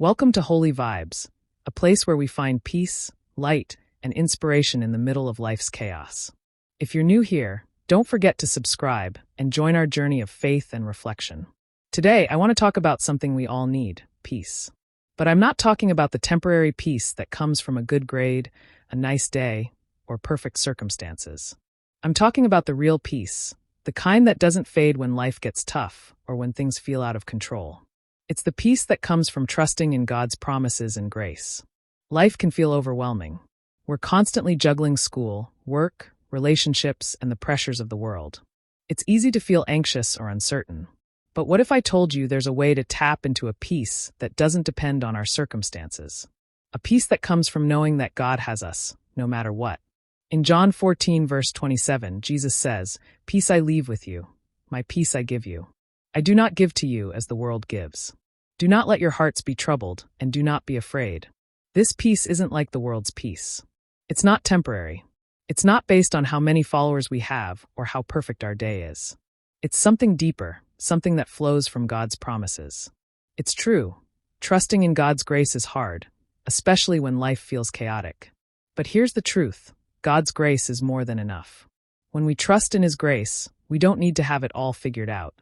Welcome to Holy Vibes, a place where we find peace, light, and inspiration in the middle of life's chaos. If you're new here, don't forget to subscribe and join our journey of faith and reflection. Today, I want to talk about something we all need, peace. But I'm not talking about the temporary peace that comes from a good grade, a nice day, or perfect circumstances. I'm talking about the real peace, the kind that doesn't fade when life gets tough or when things feel out of control. It's the peace that comes from trusting in God's promises and grace. Life can feel overwhelming. We're constantly juggling school, work, relationships, and the pressures of the world. It's easy to feel anxious or uncertain. But what if I told you there's a way to tap into a peace that doesn't depend on our circumstances? A peace that comes from knowing that God has us, no matter what. In John 14, verse 27, Jesus says, "Peace I leave with you, my peace I give you. I do not give to you as the world gives. Do not let your hearts be troubled, and do not be afraid." This peace isn't like the world's peace. It's not temporary. It's not based on how many followers we have or how perfect our day is. It's something deeper, something that flows from God's promises. It's true. Trusting in God's grace is hard, especially when life feels chaotic. But here's the truth. God's grace is more than enough. When we trust in His grace, we don't need to have it all figured out.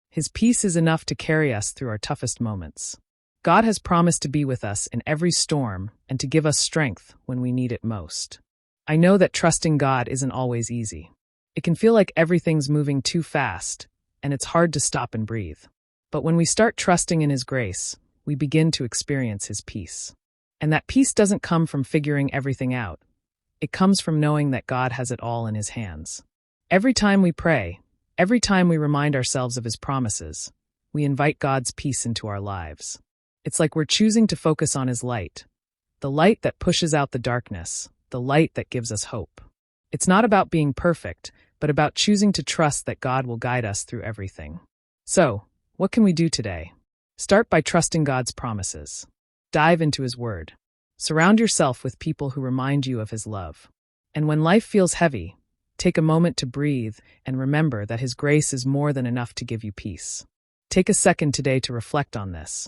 His peace is enough to carry us through our toughest moments. God has promised to be with us in every storm and to give us strength when we need it most. I know that trusting God isn't always easy. It can feel like everything's moving too fast, and it's hard to stop and breathe. But when we start trusting in His grace, we begin to experience His peace. And that peace doesn't come from figuring everything out. It comes from knowing that God has it all in His hands. Every time we pray, every time we remind ourselves of His promises, we invite God's peace into our lives. It's like we're choosing to focus on His light, the light that pushes out the darkness, the light that gives us hope. It's not about being perfect, but about choosing to trust that God will guide us through everything. So, what can we do today? Start by trusting God's promises. Dive into His Word. Surround yourself with people who remind you of His love. And when life feels heavy, take a moment to breathe and remember that His grace is more than enough to give you peace. Take a second today to reflect on this.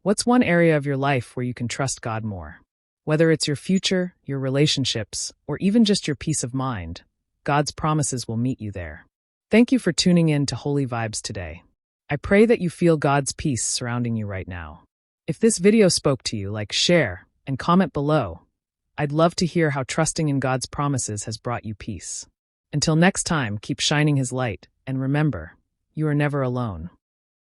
What's one area of your life where you can trust God more? Whether it's your future, your relationships, or even just your peace of mind, God's promises will meet you there. Thank you for tuning in to Holy Vibes today. I pray that you feel God's peace surrounding you right now. If this video spoke to you, share, and comment below. I'd love to hear how trusting in God's promises has brought you peace. Until next time, keep shining His light, and remember, you are never alone.